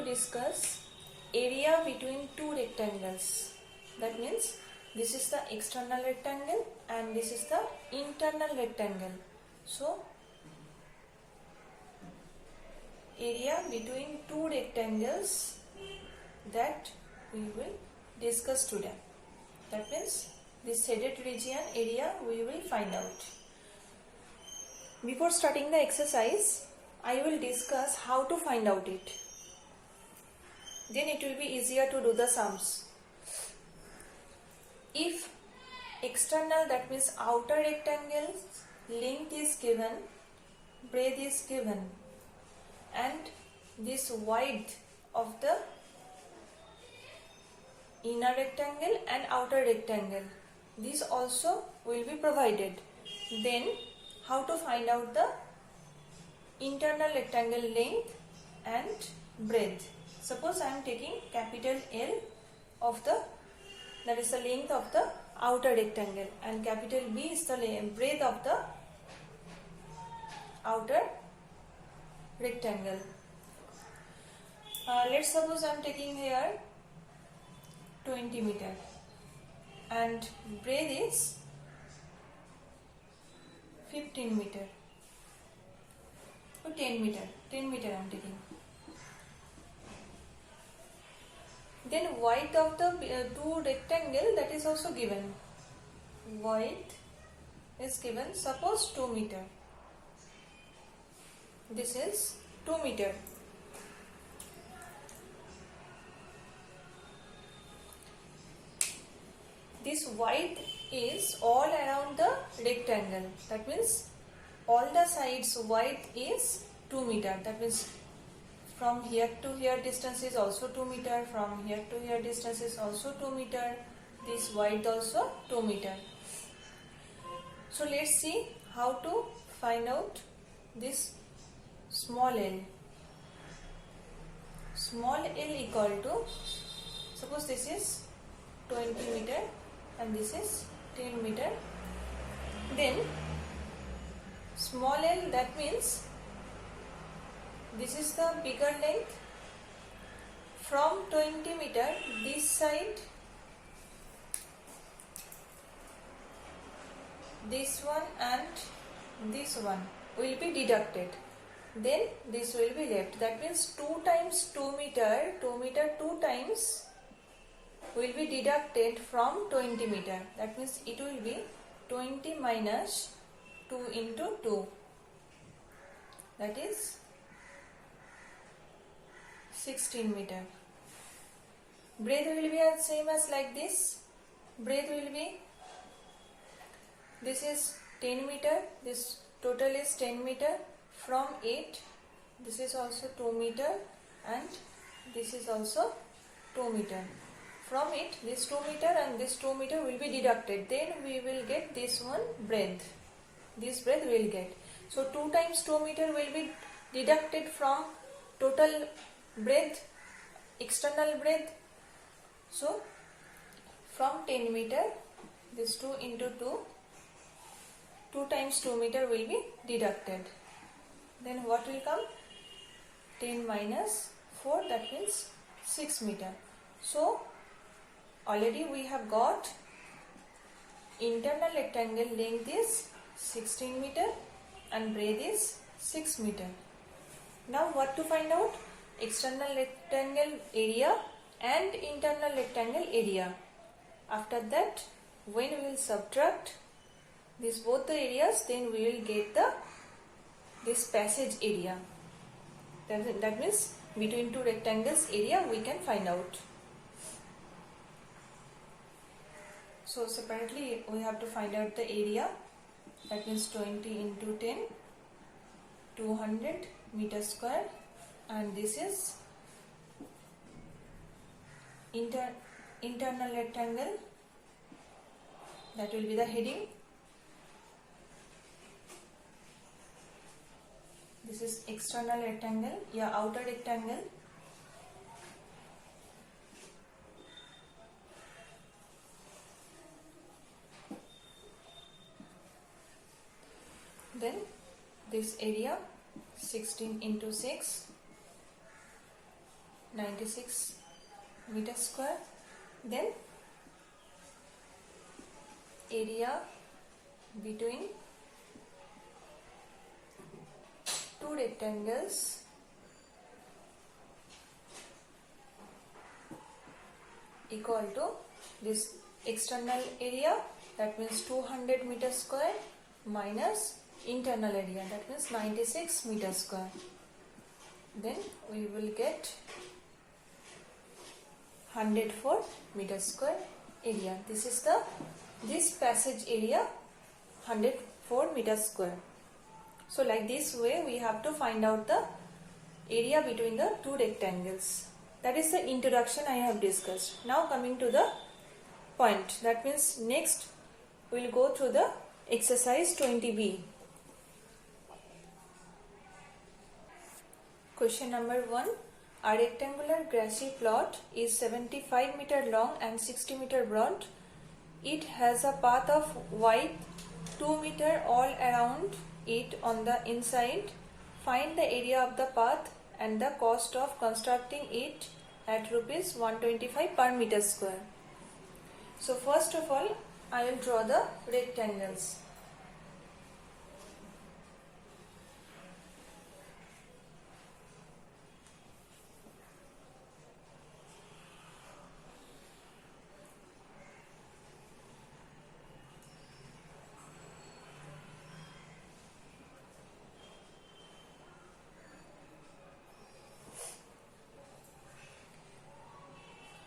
to discuss area between two rectangles. That means this is the external rectangle and this is the internal rectangle. So area between two rectangles that we will discuss today. That means this shaded region area we will find out. Before starting the exercise, I will discuss how to find out it. Then it will be easier to do the sums. If external, that means outer rectangle's length is given, breadth is given, and this width of the inner rectangle and outer rectangle, these also will be provided. Then how to find out the internal rectangle length and breadth. Suppose I am taking capital L of the, that is the length of the outer rectangle, and capital B is the breadth of the outer rectangle. Let's suppose I am taking here 20 meter and breadth is 15 meter. So 10 meter I am taking. Then width of the two rectangle, that is also given. Width is given, suppose 2 meter. This is 2 meter. This width is all around the rectangle. That means all the sides width is 2 meter. That means from here to here distance is also 2 meter. From here to here distance is also 2 meter. This width also 2 meter. So let's see how to find out this small l. Small l equal to, suppose this is 20 meter and this is 10 meter. Then small l, that means this is the bigger length. From 20 meter, this side, this one and this one will be deducted. Then this will be left. That means 2 times 2 meter, 2 times will be deducted from 20 meter. That means it will be 20 minus 2 into 2. That is 16 meter. Breadth will be as same as like this. Breadth will be, this is 10 meter, this total is 10 meter. From 8, this is also 2 meter and this is also 2 meter. From it, this 2 meter and this 2 meter will be deducted. Then we will get this one breadth. This breadth we will get. So 2 times 2 meter will be deducted from total breadth, external breadth. So from 10 meter, this 2 into 2, 2 times 2 meter will be deducted. Then what will come? 10 minus 4, that means 6 meter. So already we have got internal rectangle length is 16 meter and breadth is 6 meter. Now what to find out? External rectangle area and internal rectangle area. After that, when we will subtract this both the areas, then we will get this passage area. That means between two rectangles area we can find out. So separately we have to find out the area. That means 20 into 10, 200 meter square, and this is internal rectangle. That will be the heading. This is external rectangle, outer rectangle. Then this area 16 into 6, 96 meter square. Then area between two rectangles equal to this external area, that means 200 meter square, minus internal area, that means 96 meter square. Then we will get 104 meter square area. This is this passage area, 104 meter square. So like this way we have to find out the area between the two rectangles. That is the introduction I have discussed. Now coming to the point, that means next we will go through the exercise 20b. Question number 1. A rectangular grassy plot is 75 meter long and 60 meter broad. It has a path of width 2 meter all around it on the inside. Find the area of the path and the cost of constructing it at rupees 125 per meter square. So first of all, I will draw the rectangles.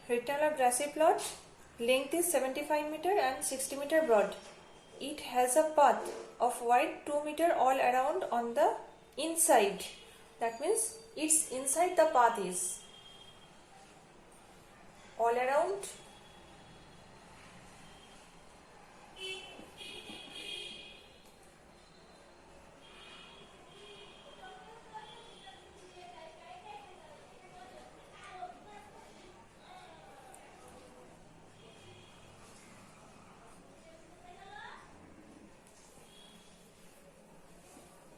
Rectangular grassy plot, length is 75 meter and 60 meter broad. It has a path of width 2 meter all around on the inside. That means it's inside the path is. All around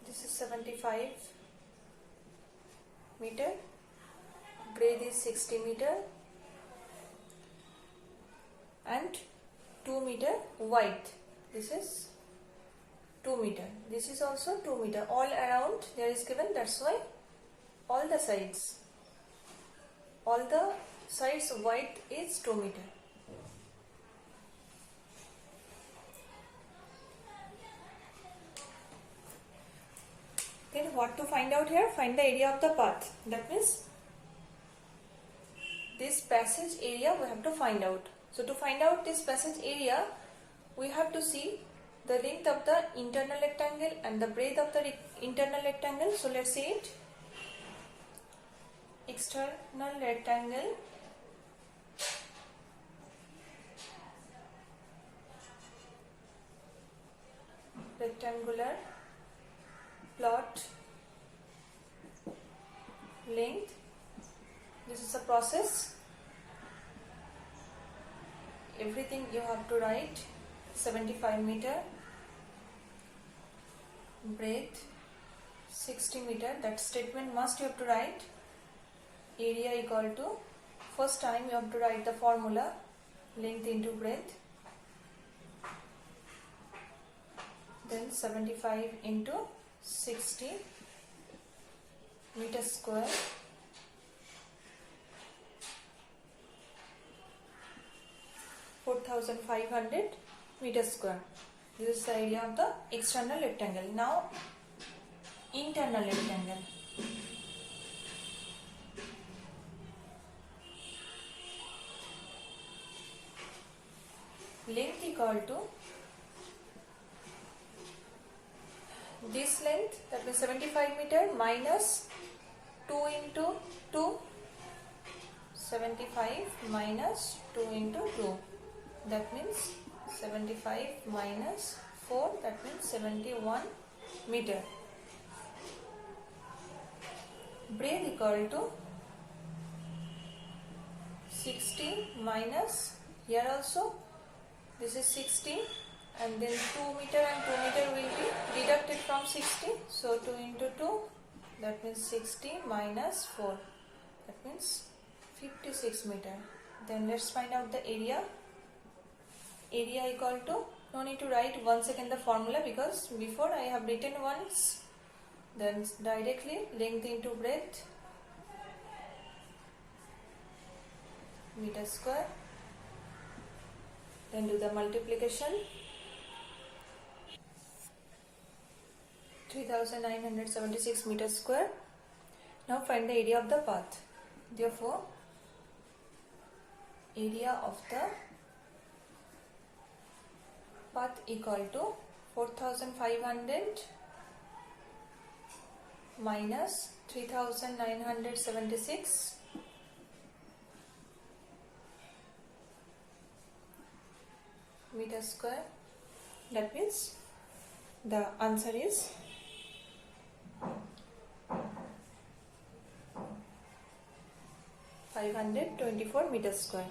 this is 75 meter, breadth is 60 meter and 2 meter wide. This is 2 meter. This is also 2 meter. All around there is given, that's why all the sides width is 2 meter. Then what to find out here? Find the area of the path. That means this passage area we have to find out. So to find out this passage area, we have to see the length of the internal rectangle and the breadth of the internal rectangle. So let's see it. External rectangle rectangular plot length. This is a process. Everything you have to write. 75 meter, breadth 60 meter. That statement must you have to write. Area equal to, first time you have to write the formula, length into breadth, then 75 into 60 meter square, (4,500 meter square). This is the area of the external rectangle. Now internal rectangle. Length equal to this length, that means 75 meter, minus 2 into 2, 75 minus 2 into 2, that means 75 minus 4, that means 71 meter. Breadth equal to 60 minus, here also this is 60, and then 2 meter and 2 meter will be deducted from 60. So 2 into 2, that means 60 minus 4, that means 56 meter. Then let's find out the area. Area equal to, no need to write once again the formula because before I have written once. Then directly length into breadth meter square. Then do the multiplication. 3976 meter square. Now find the area of the path. Therefore, area of the path equal to 4500 minus 3976 meter square. That means the answer is 524 meters square.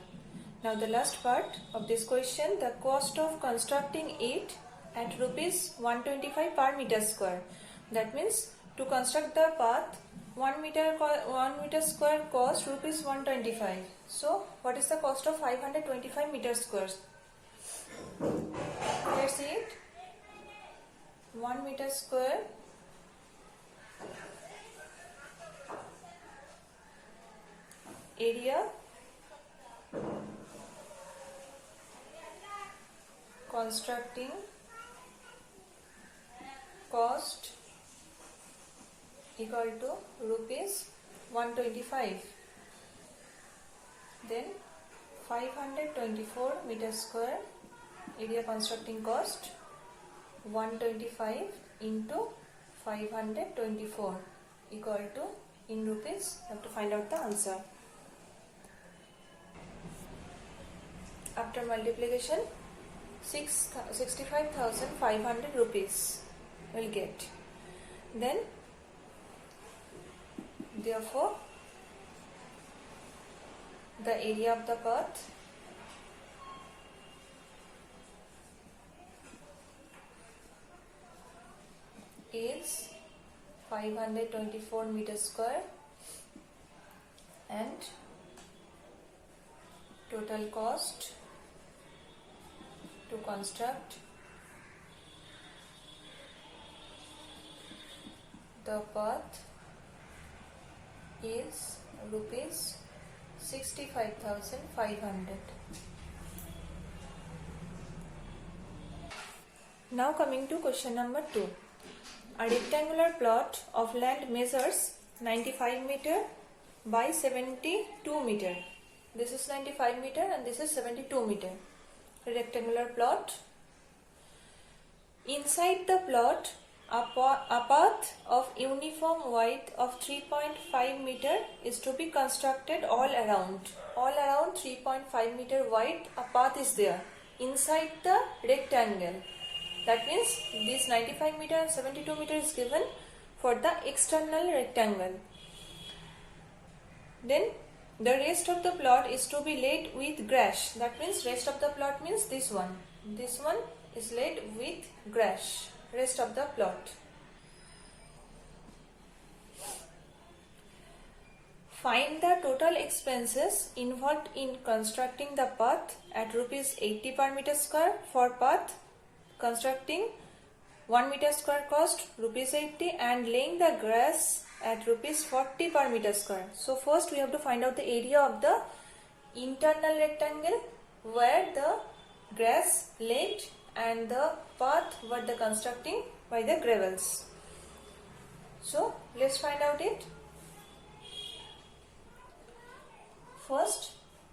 Now the last part of this question, the cost of constructing it at rupees 125 per meter square. That means to construct the path 1 meter square cost rupees 125. So what is the cost of 525 meter squares? Let's see it. 1 meter square area constructing cost equal to rupees 125. Then 524 meter square area constructing cost 125 into 524 equal to, in rupees, you have to find out the answer. After multiplication, 65,500 rupees will get. Then therefore the area of the path is 524 meter square and total cost to construct the path is rupees 65,500. Now coming to question number 2. A rectangular plot of land measures 95 meter by 72 meter. This is 95 meter and this is 72 meter. Rectangular plot. Inside the plot, a path of uniform width of 3.5 meter is to be constructed all around. All around 3.5 meter wide a path is there inside the rectangle. That means this 95 meter and 72 meter is given for the external rectangle. Then the rest of the plot is to be laid with grass. That means rest of the plot means this one. This one is laid with grass. Rest of the plot. Find the total expenses involved in constructing the path at rupees 80 per meter square for path constructing 1 meter square cost rupees 80 and laying the grass at rupees 40 per meter square. So first we have to find out the area of the internal rectangle where the grass laid and the path where the constructing by the gravels. So let's find out it. First,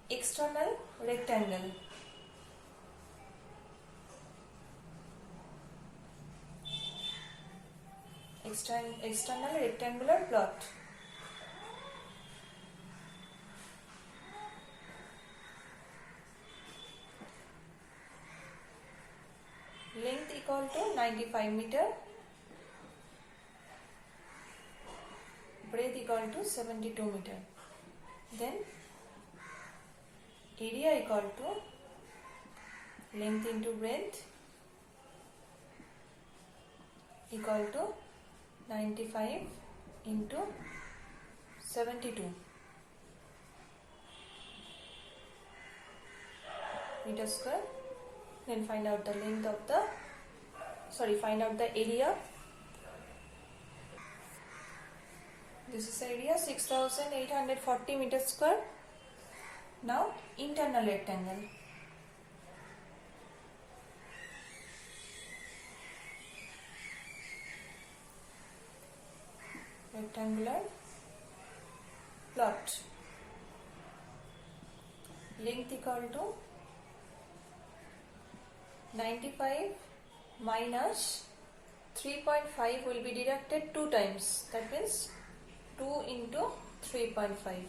external rectangle. External rectangular plot. Length equal to 95 meter. Breadth equal to 72 meter. Then area equal to length into breadth equal to 95 into 72. meter square. Then find out the length of the, find out the area. This is area 6840 meter square. Now internal rectangle. Rectangular plot. Length equal to 95 minus 3.5 will be deducted 2 times. That means 2 into 3.5.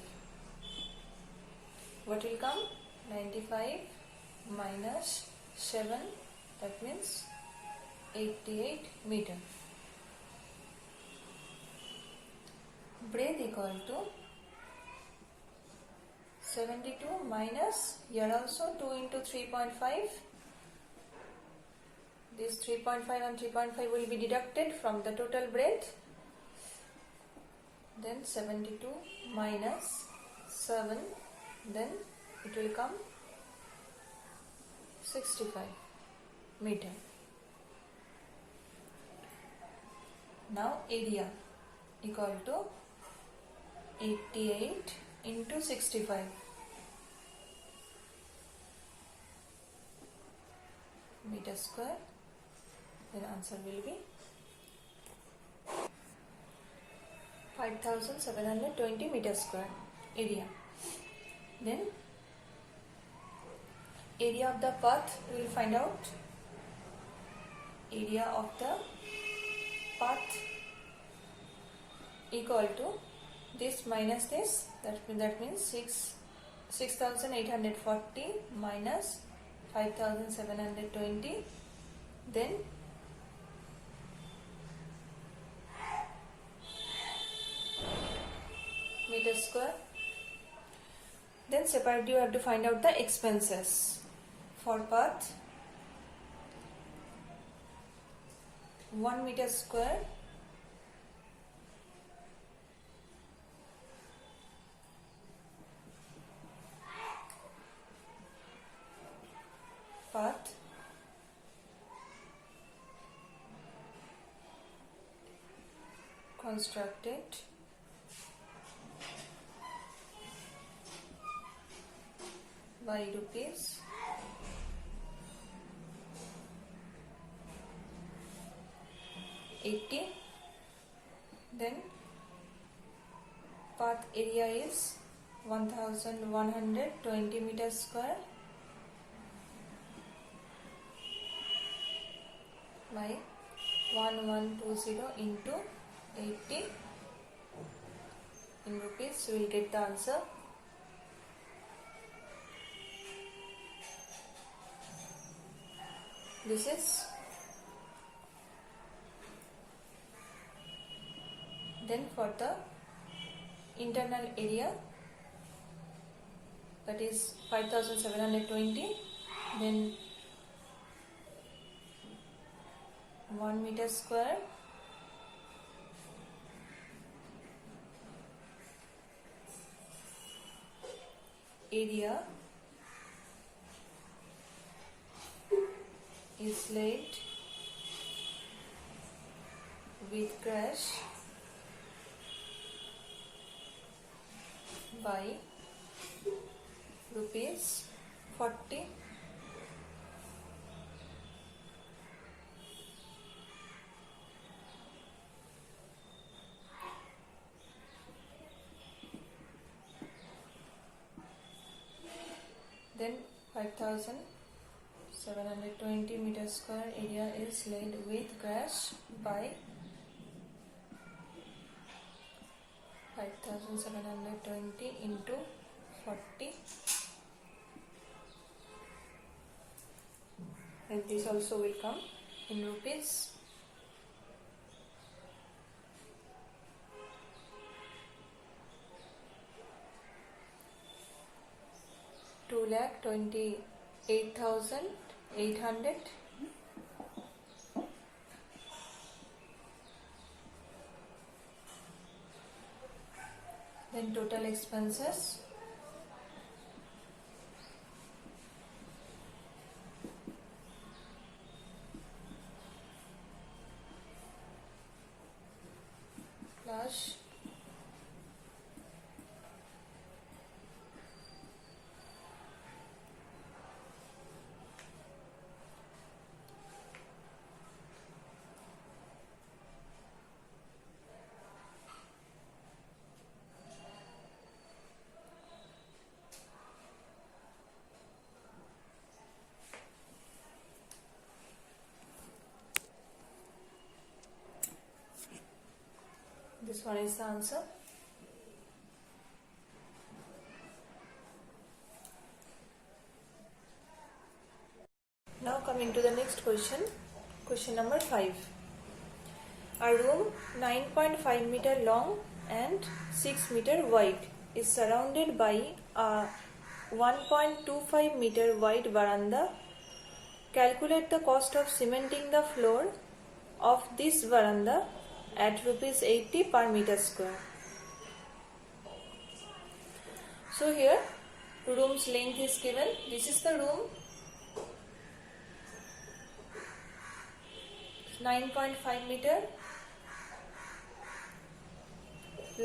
What will come? 95 minus 7. That means 88 meter. Breadth equal to 72 minus, here also 2 into 3.5. This 3.5 and 3.5 will be deducted from the total breadth. Then 72 minus 7, then it will come 65 meter. Now area equal to 88 into 65. Meter square. Then answer will be 5720 meter square area. Then area of the path we will find out. Area of the path equal to this minus this, that means 6840 minus 5720, then meter square. Then separately you have to find out the expenses. For path 1 meter square, path constructed by rupees 80. Then path area is 1120 meters square by 1120 into 80 in rupees. We will get the answer. This is. Then for the internal area, that is 5720, then 1 meter square area is laid with grass by rupees 40. Then 5720 meter square area is laid with grass by 5720 into 40, and this also will come in rupees. ₹2,28,800. Then total expenses This one is the answer. Now coming to the next question. Question number 5. A room 9.5 meter long and 6 meter wide is surrounded by a 1.25 meter wide veranda. Calculate the cost of cementing the floor of this veranda at ₹80 per meter square. So here room's length is given. This is the room, 9.5 meter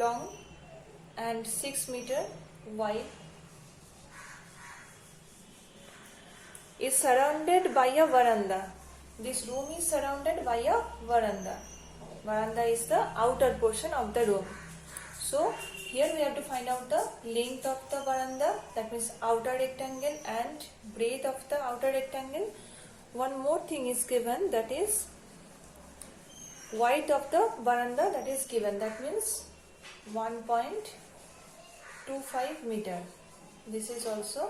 long and 6 meter wide, is surrounded by a veranda. This room is surrounded by a veranda. Veranda is the outer portion of the room. So here we have to find out the length of the veranda, that means outer rectangle, and breadth of the outer rectangle. One more thing is given, that is width of the veranda, that is given, that means 1.25 meter. This is also,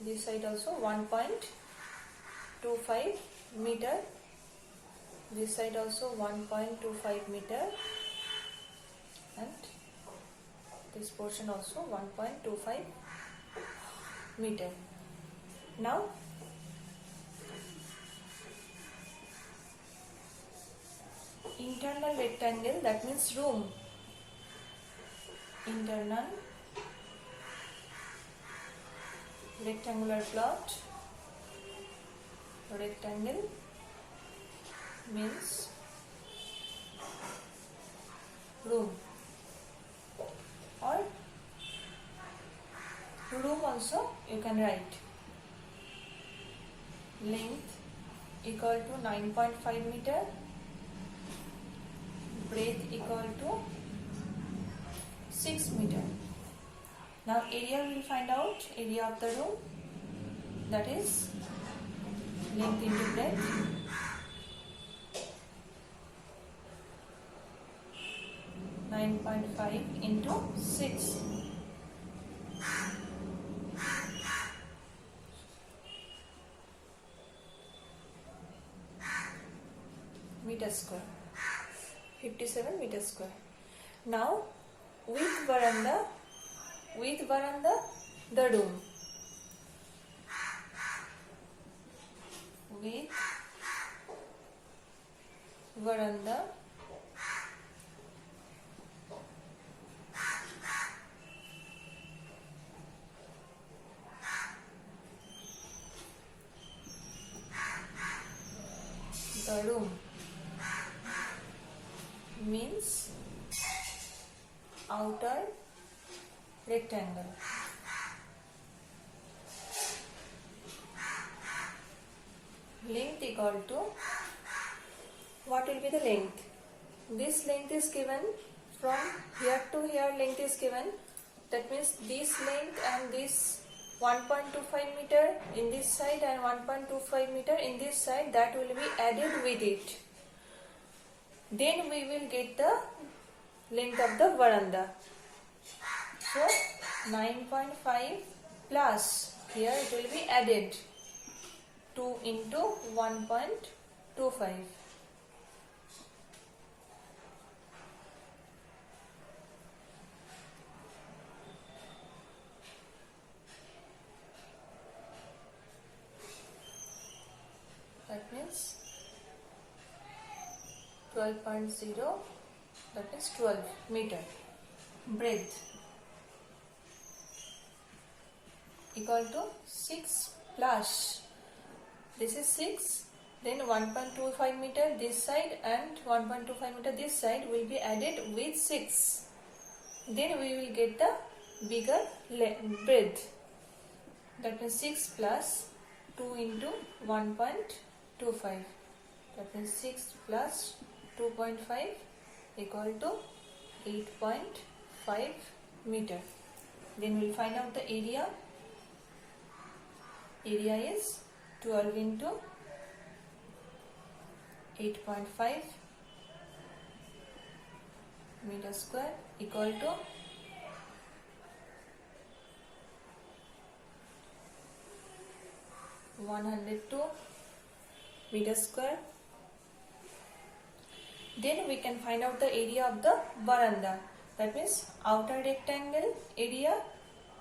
this side also 1.25 meter, this side also 1.25 meter, and this portion also 1.25 meter. Now internal rectangle, that means room, internal rectangular plot, rectangle means room, or room also you can write. Length equal to 9.5 meter, breadth equal to 6 meter. Now area we will find out, area of the room, that is length into breadth, (9.5) into 6. Meter square, 57 meter square. Now with veranda, the room, with veranda, the room means outer rectangle. Length equal to, what will be the length? This length is given, from here to here length is given, that means this length and this 1.25 meter in this side and 1.25 meter in this side, that will be added with it. Then we will get the length of the veranda. So 9.5 plus, here it will be added 2 into 1.25. That means 12.0, that is 12 meter. Breadth equal to 6 plus, this is 6, then 1.25 meter this side and 1.25 meter this side will be added with 6. Then we will get the bigger breadth, that means 6 plus 2 into 1.25, that means 6 plus 2.5 equal to 8.5 meter. Then we will find out the area. Area is 12 into 8.5 meter square equal to 102 meter square. Then we can find out the area of the veranda. That means outer rectangle area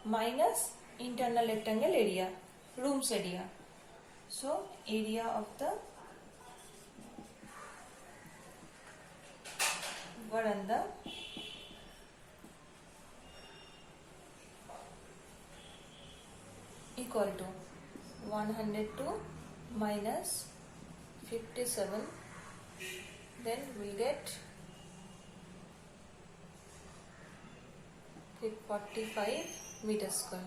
minus internal rectangle area, room's area. So area of the veranda equal to 102 minus 57. Then we get 45 meter square.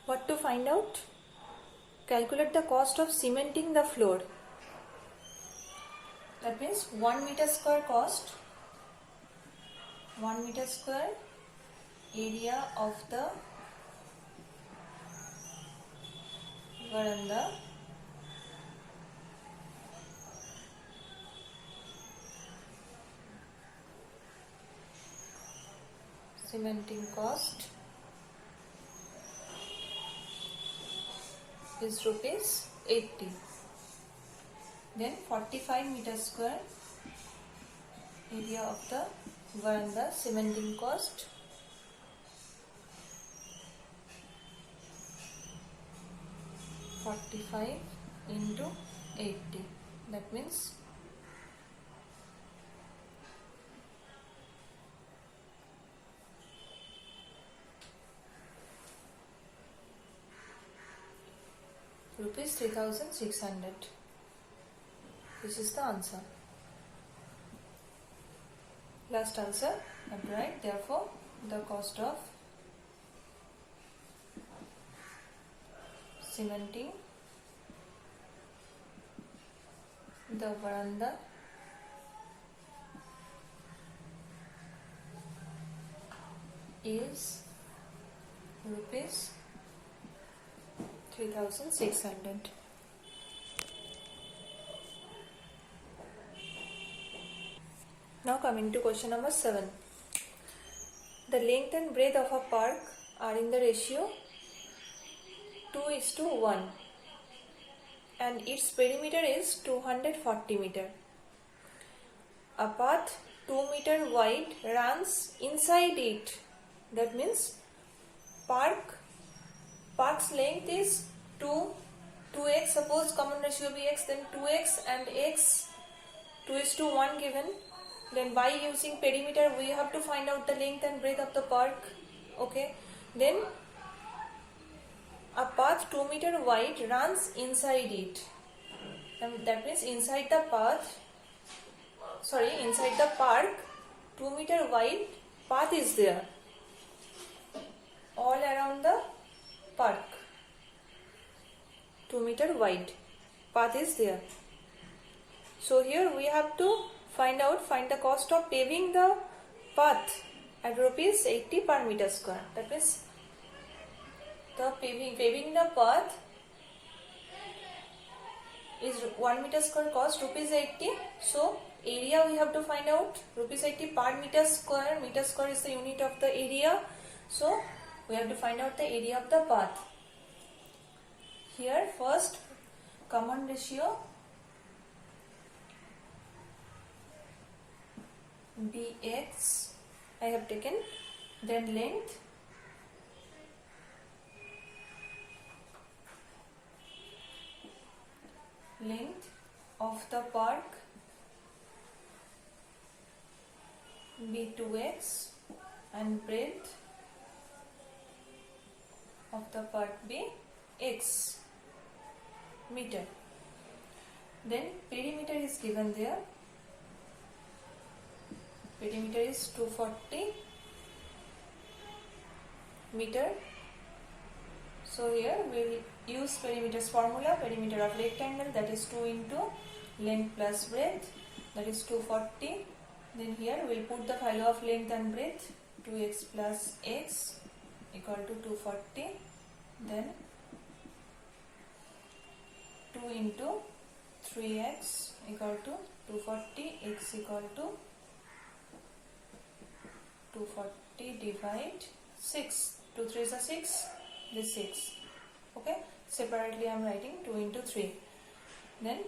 What to find out? Calculate the cost of cementing the floor. That means 1 meter square cost, 1 meter square area of the veranda cementing cost is rupees 80. Then 45 meter square area of the veranda cementing cost (45 into 80). That means rupees 3,600. This is the answer. Last answer, right? Therefore, the cost of cementing the veranda is rupees 3,600. Now coming to question number 7. The length and breadth of a park are in the ratio 2:1 and its perimeter is 240 meter. A path 2 meter wide runs inside it. That means park's length is 2x. Suppose common ratio be x, then 2x and x 2:1 given. Then by using perimeter we have to find out the length and breadth of the park. Okay. Then a path 2 meter wide runs inside it. And that means inside the park 2 meter wide path is there. All around the park 2 meter wide path is there. So here we have to find the cost of paving the path at rupees 80 per meter square. That means the paving the path is 1 meter square cost rupees 80. So area we have to find out rupees 80 per meter square. Meter square is the unit of the area. So we have to find out the area of the path. Here first common ratio bx I have taken, then length of the park b2x and breadth of the park be x meter. Then perimeter is given there. Perimeter is 240 meter. So here we will use perimeter's formula. Perimeter of rectangle, that is 2 into length plus breadth, that is 240. Then here we will put the value of length and breadth 2x plus x equal to 240, then 2 into 3x equal to 240, x equal to 240 divide 6. 2 3 is a 6, this 6. Okay, separately I am writing 2 into 3. Then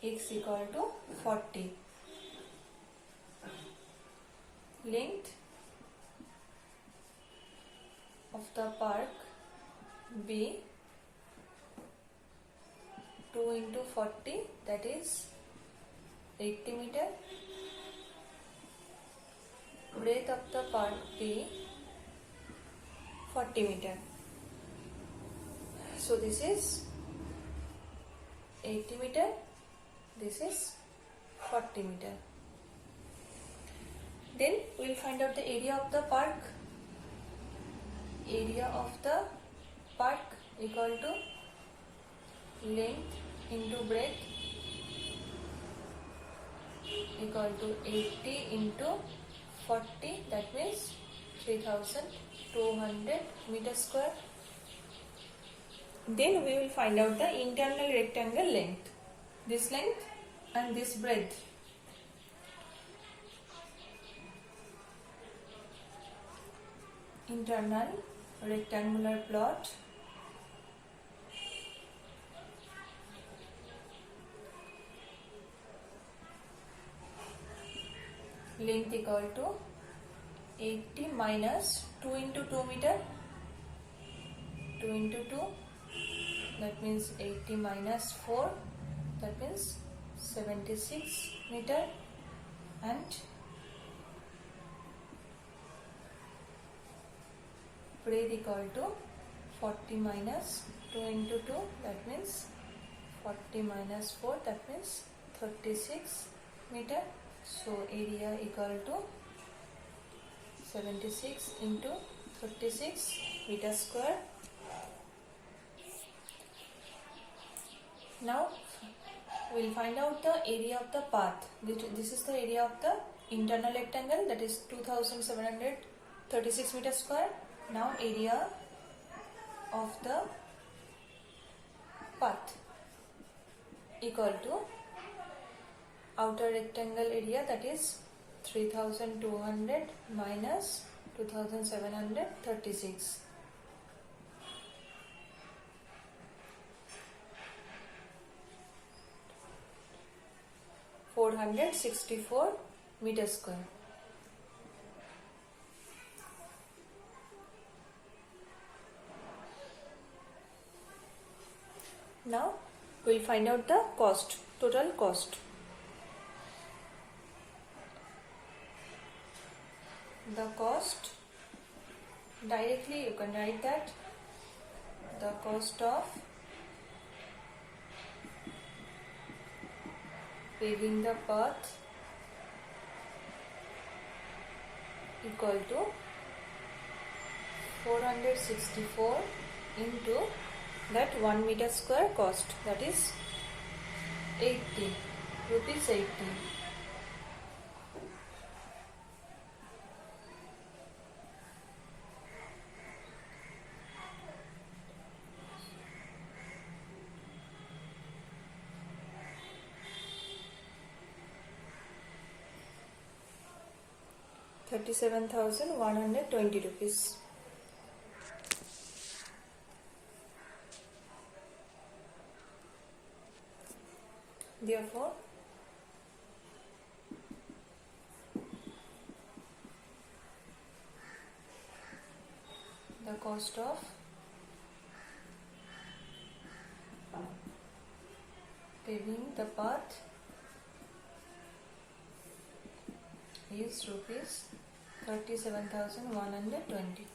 x equal to 40. Length of the park B 2 into 40, that is 80 meter. Breadth of the park B 40 meter. So this is 80 meter, this is 40 meter. Then we will find out the area of the park. Area of the park equal to length into breadth equal to 80 into 40, that means 3200 meter square. Then we will find out the internal rectangle length, this length and this breadth. Internal rectangular plot length equal to 80 minus 2 into 2 meter, 2 into 2, that means 80 minus 4, that means 76 meter, and breadth equal to 40 minus 2 into 2, that means 40 minus 4, that means 36 meter. So area equal to 76 into 36 meter square. Now we will find out the area of the path. This is the area of the internal rectangle, that is 2736 meter square. Now area of the path equal to outer rectangle area, that is 3200 minus 2736. (464 meter square). Now we will find out the cost, total cost. The cost, directly you can write that the cost of paving the path equal to 464 into that 1 meter square cost, that is 80 rupees 80. ₹37,120. Therefore, the cost of paving the path is ₹37,120.